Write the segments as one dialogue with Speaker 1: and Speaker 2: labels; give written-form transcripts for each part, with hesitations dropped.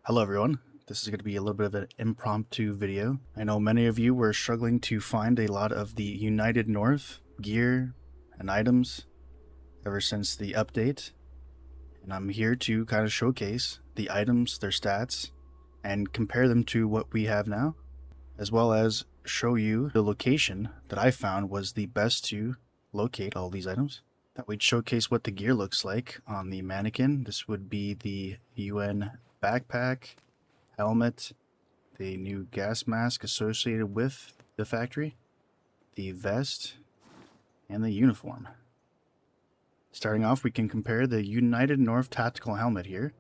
Speaker 1: Hello everyone, this is going to be a little bit of an impromptu video. I know many of you were struggling to find a lot of the United North gear and items ever since the update, and I'm here to kind of showcase the items, their stats, and compare them to what we have now, as well as show you the location that I found was the best to locate all these items. That would showcase what the gear looks like on the mannequin. This would be the UN backpack, helmet, the new gas mask associated with the factory, the vest, and the uniform. Starting off, we can compare the United North tactical helmet here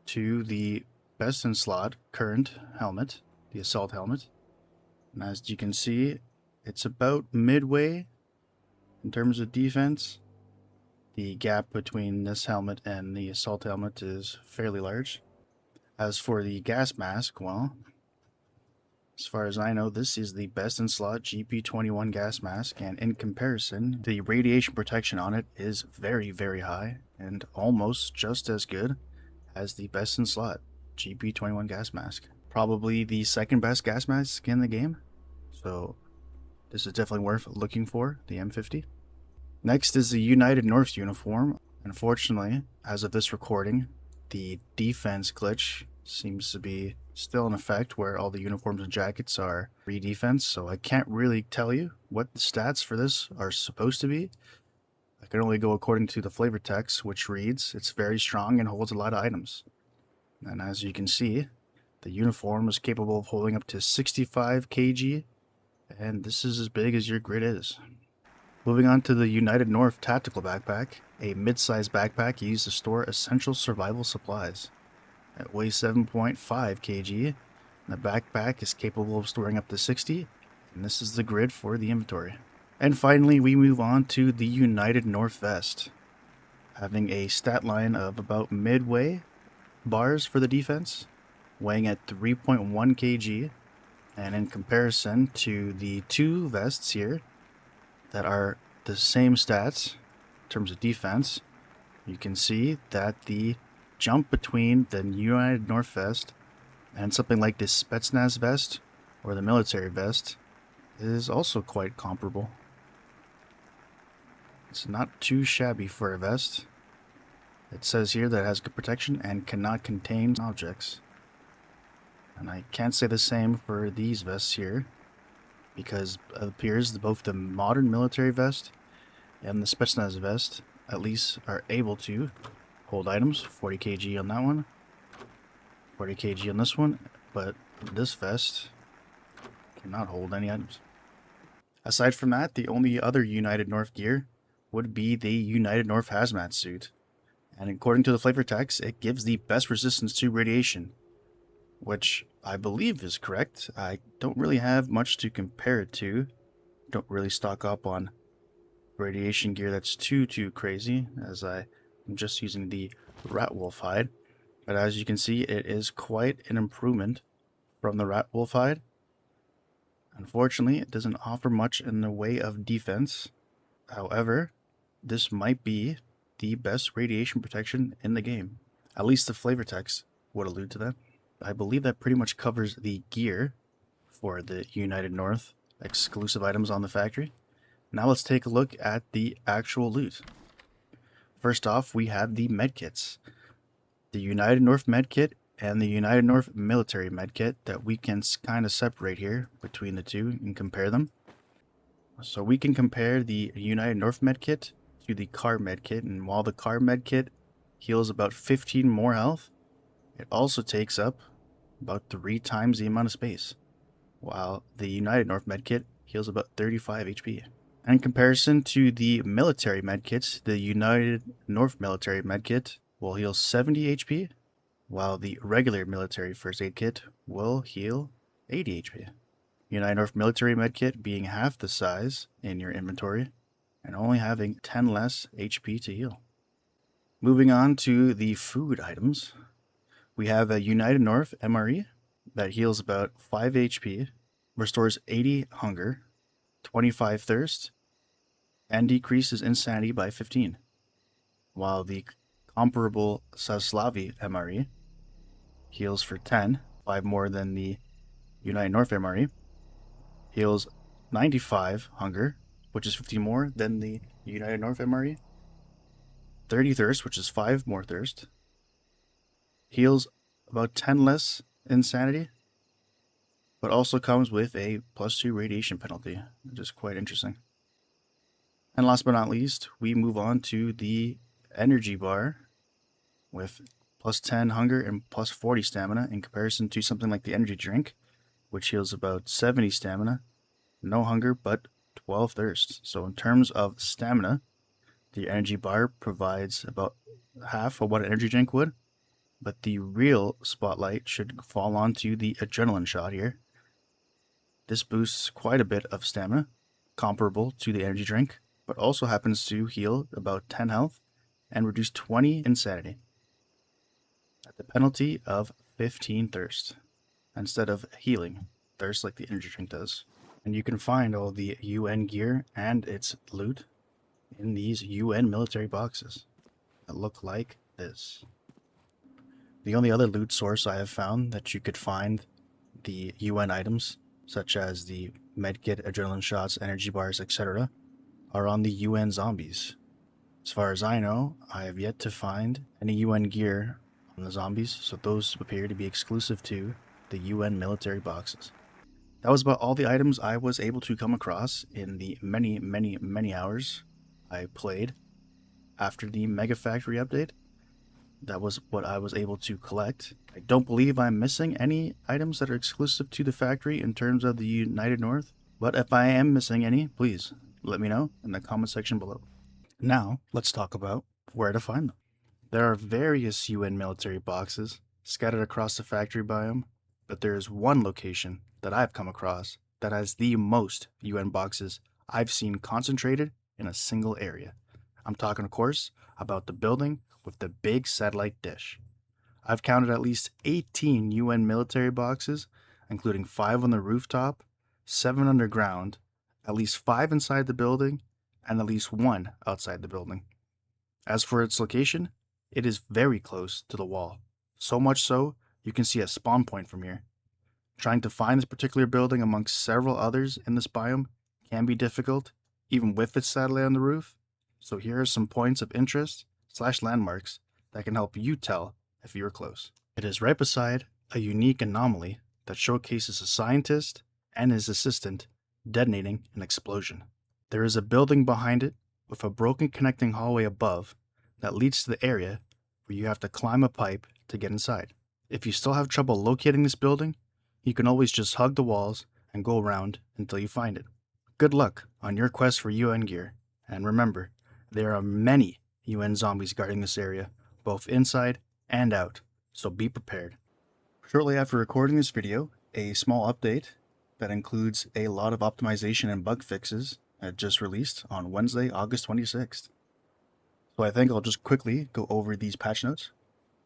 Speaker 1: to the best in slot current helmet, the assault helmet. And as you can see, it's about midway in terms of defense. The gap between this helmet and the assault helmet is fairly large. As for the gas mask, well, as far as I know, this is the best in slot GP21 gas mask, and in comparison, the radiation protection on it is very, very high and almost just as good as the best in slot GP21 gas mask. Probably the second best gas mask in the game, so this is definitely worth looking for, the M50. Next is the United North uniform. Unfortunately, as of this recording, the defense glitch seems to be still in effect where all the uniforms and jackets are re-defense, so I can't really tell you what the stats for this are supposed to be. I can only go according to the flavor text, which reads, it's very strong and holds a lot of items. And as you can see, the uniform is capable of holding up to 65 kg, and this is as big as your grid is. Moving on to the United North Tactical Backpack, a mid-sized backpack used to store essential survival supplies. It weighs 7.5 kg, and the backpack is capable of storing up to 60, and this is the grid for the inventory. And finally, we move on to the United North Vest, having a stat line of about midway bars for the defense, weighing at 3.1 kg, and in comparison to the two vests here, that are the same stats in terms of defense, you can see that the jump between the United North vest and something like the Spetsnaz vest or the military vest is also quite comparable. It's not too shabby for a vest. It says here that it has good protection and cannot contain objects. And I can't say the same for these vests here, because it appears both the modern military vest and the Spetsnaz vest at least are able to hold items. 40 kg on that one, 40 kg on this one, but this vest cannot hold any items. Aside from that, the only other United North gear would be the United North hazmat suit, and according to the flavor text, it gives the best resistance to radiation, which I believe is correct. I don't really have much to compare it to. Don't really stock up on radiation gear that's too crazy, as I'm just using the rat wolf hide. But as you can see, it is quite an improvement from the rat wolf hide. Unfortunately, it doesn't offer much in the way of defense. However, this might be the best radiation protection in the game. At least the flavor text would allude to that. I believe that pretty much covers the gear for the United North exclusive items on the factory. Now let's take a look at the actual loot. First off, we have the medkits. The United North medkit and the United North military medkit that we can kind of separate here between the two and compare them. So we can compare the United North medkit to the car medkit, and while the car medkit heals about 15 more health, it also takes up about 3 times the amount of space, while the United North medkit heals about 35 HP. In comparison to the military medkits, the United North military medkit will heal 70 HP, while the regular military first aid kit will heal 80 HP. United North military medkit being half the size in your inventory and only having 10 less HP to heal. Moving on to the food items, we have a United North MRE that heals about 5 HP, restores 80 hunger, 25 thirst, and decreases insanity by 15, while the comparable Saslavi MRE heals for 10, 5 more than the United North MRE. Heals 95 hunger, which is 50 more than the United North MRE. 30 thirst, which is 5 more thirst. Heals about 10 less insanity, but also comes with a +2 radiation penalty, which is quite interesting. And last but not least, we move on to the energy bar with +10 hunger and +40 stamina in comparison to something like the energy drink, which heals about 70 stamina, no hunger, but 12 thirst. So in terms of stamina, the energy bar provides about half of what an energy drink would, but the real spotlight should fall onto the adrenaline shot here. This boosts quite a bit of stamina, comparable to the energy drink, but also happens to heal about 10 health and reduce 20 insanity at the penalty of 15 thirst, instead of healing thirst like the energy drink does. And you can find all the UN gear and its loot in these UN military boxes that look like this. The only other loot source I have found that you could find the UN items, such as the medkit, adrenaline shots, energy bars, etc., are on the UN zombies. As far as I know, I have yet to find any UN gear on the zombies, so those appear to be exclusive to the UN military boxes. That was about all the items I was able to come across in the many hours I played after the Mega Factory update. That was what I was able to collect. I don't believe I'm missing any items that are exclusive to the factory in terms of the United North, but if I am missing any, please let me know in the comment section below. Now, let's talk about where to find them. There are various UN military boxes scattered across the factory biome, but there is one location that I've come across that has the most UN boxes I've seen concentrated in a single area. I'm talking, of course, about the building with the big satellite dish. I've counted at least 18 UN military boxes, including 5 on the rooftop, 7 underground, at least 5 inside the building, and at least 1 outside the building. As for its location, it is very close to the wall, so much so you can see a spawn point from here. Trying to find this particular building amongst several others in this biome can be difficult, even with its satellite on the roof, so here are some points of interest / landmarks that can help you tell if you're close. It is right beside a unique anomaly that showcases a scientist and his assistant detonating an explosion. There is a building behind it with a broken connecting hallway above that leads to the area where you have to climb a pipe to get inside. If you still have trouble locating this building, you can always just hug the walls and go around until you find it. Good luck on your quest for UN gear, and remember, there are many UN zombies guarding this area, both inside and out, so be prepared. Shortly after recording this video, a small update that includes a lot of optimization and bug fixes had just released on Wednesday, August 26th. So I think I'll just quickly go over these patch notes.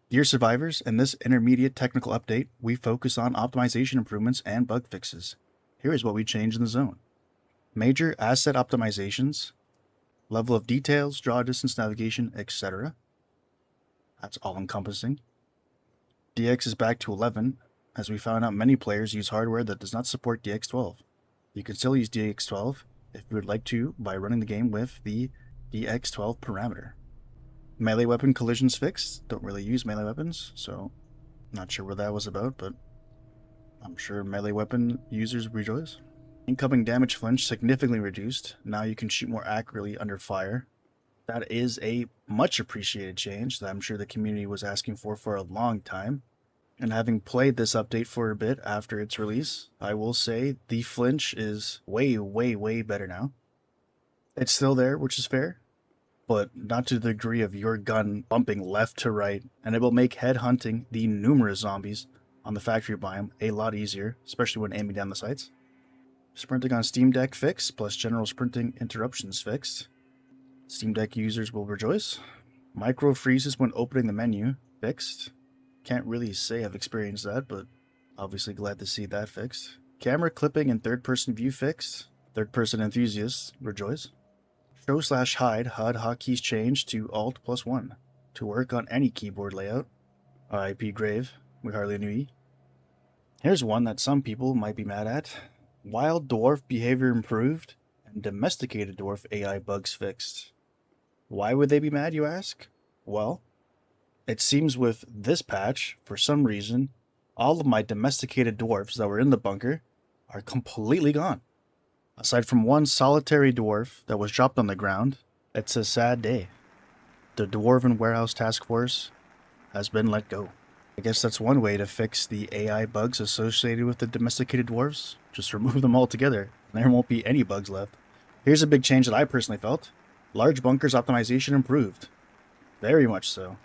Speaker 1: Dear survivors, in this intermediate technical update, we focus on optimization improvements and bug fixes. Here is what we changed in the zone. Major asset optimizations, level of details, draw distance navigation, etc. That's all encompassing. DX is back to 11, as we found out many players use hardware that does not support DX12. You can still use DX12 if you would like to by running the game with the DX12 parameter. Melee weapon collisions fixed. Don't really use melee weapons, so not sure what that was about, but I'm sure melee weapon users rejoice. Incoming damage flinch significantly reduced. Now you can shoot more accurately under fire. That is a much appreciated change that I'm sure the community was asking for a long time. And having played this update for a bit after its release, I will say the flinch is way better now. It's still there, which is fair, but not to the degree of your gun bumping left to right, and it will make headhunting the numerous zombies on the factory biome a lot easier, especially when aiming down the sights. Sprinting on Steam Deck fixed, plus general sprinting interruptions fixed. Steam Deck users will rejoice. Micro freezes when opening the menu fixed. Can't really say I've experienced that, but obviously glad to see that fixed. Camera clipping in third-person view fixed. Third-person enthusiasts rejoice. Show/hide HUD hotkeys changed to Alt+1 to work on any keyboard layout. RIP Grave. We hardly knew ye. Here's one that some people might be mad at. Wild dwarf behavior improved and domesticated dwarf AI bugs fixed. Why would they be mad, you ask? Well, it seems with this patch, for some reason, all of my domesticated dwarfs that were in the bunker are completely gone. Aside from one solitary dwarf that was dropped on the ground, it's a sad day. The Dwarven Warehouse Task Force has been let go. I guess that's one way to fix the AI bugs associated with the domesticated dwarves. Just remove them altogether, and there won't be any bugs left. Here's a big change that I personally felt. Large bunkers optimization improved. Very much so.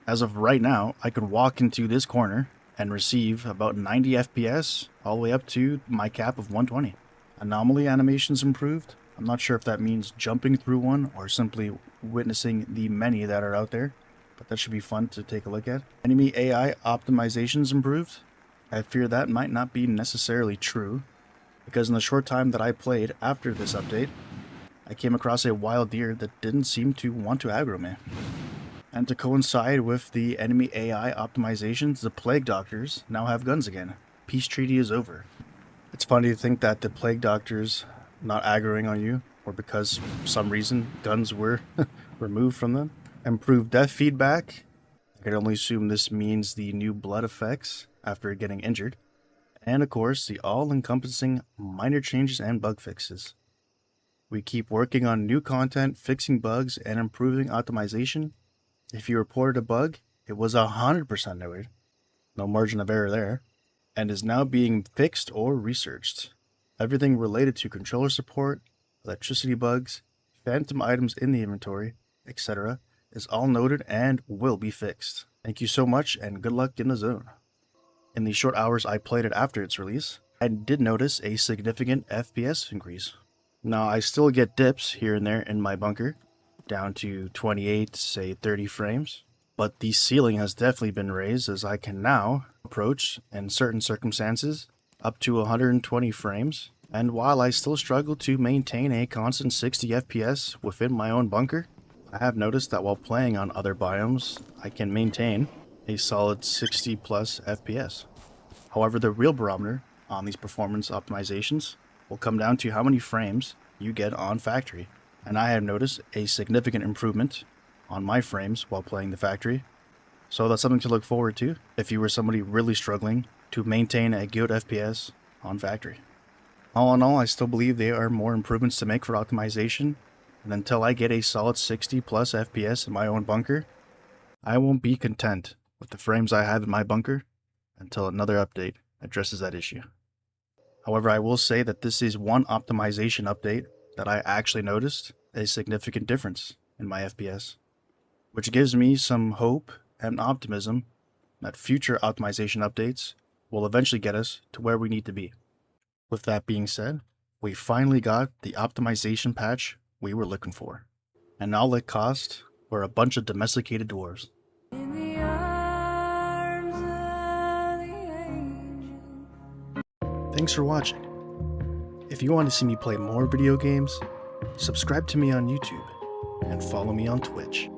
Speaker 1: As of right now, I could walk into this corner and receive about 90 FPS all the way up to my cap of 120. Anomaly animations improved. I'm not sure if that means jumping through one or simply witnessing the many that are out there, but that should be fun to take a look at. Enemy AI optimizations improved. I fear that might not be necessarily true, because in the short time that I played after this update, I came across a wild deer that didn't seem to want to aggro me. And to coincide with the enemy AI optimizations, the Plague Doctors now have guns again. Peace treaty is over. It's funny to think that the Plague Doctors not aggroing on you, or because for some reason guns were removed from them. Improved death feedback. I can only assume this means the new blood effects after getting injured. And of course, the all-encompassing minor changes and bug fixes. We keep working on new content, fixing bugs, and improving optimization. If you reported a bug, it was 100% noted. No margin of error there. And is now being fixed or researched. Everything related to controller support, electricity bugs, phantom items in the inventory, etc. is all noted and will be fixed. Thank you so much and good luck in the zone. In the short hours I played it after its release, I did notice a significant FPS increase. Now I still get dips here and there in my bunker, down to 28, say 30 frames. But the ceiling has definitely been raised as I can now approach, in certain circumstances, up to 120 frames. And while I still struggle to maintain a constant 60 FPS within my own bunker, I have noticed that while playing on other biomes, I can maintain a solid 60 plus FPS. However, the real barometer on these performance optimizations will come down to how many frames you get on factory. And I have noticed a significant improvement on my frames while playing the factory. So that's something to look forward to if you were somebody really struggling to maintain a good FPS on factory. All in all, I still believe there are more improvements to make for optimization, and until I get a solid 60 plus FPS in my own bunker, I won't be content with the frames I have in my bunker until another update addresses that issue. However, I will say that this is one optimization update that I actually noticed a significant difference in my FPS, which gives me some hope and optimism that future optimization updates will eventually get us to where we need to be. With that being said, we finally got the optimization patch we were looking for. And all it cost were a bunch of domesticated dwarves. Thanks for watching. If you want to see me play more video games, subscribe to me on YouTube and follow me on Twitch.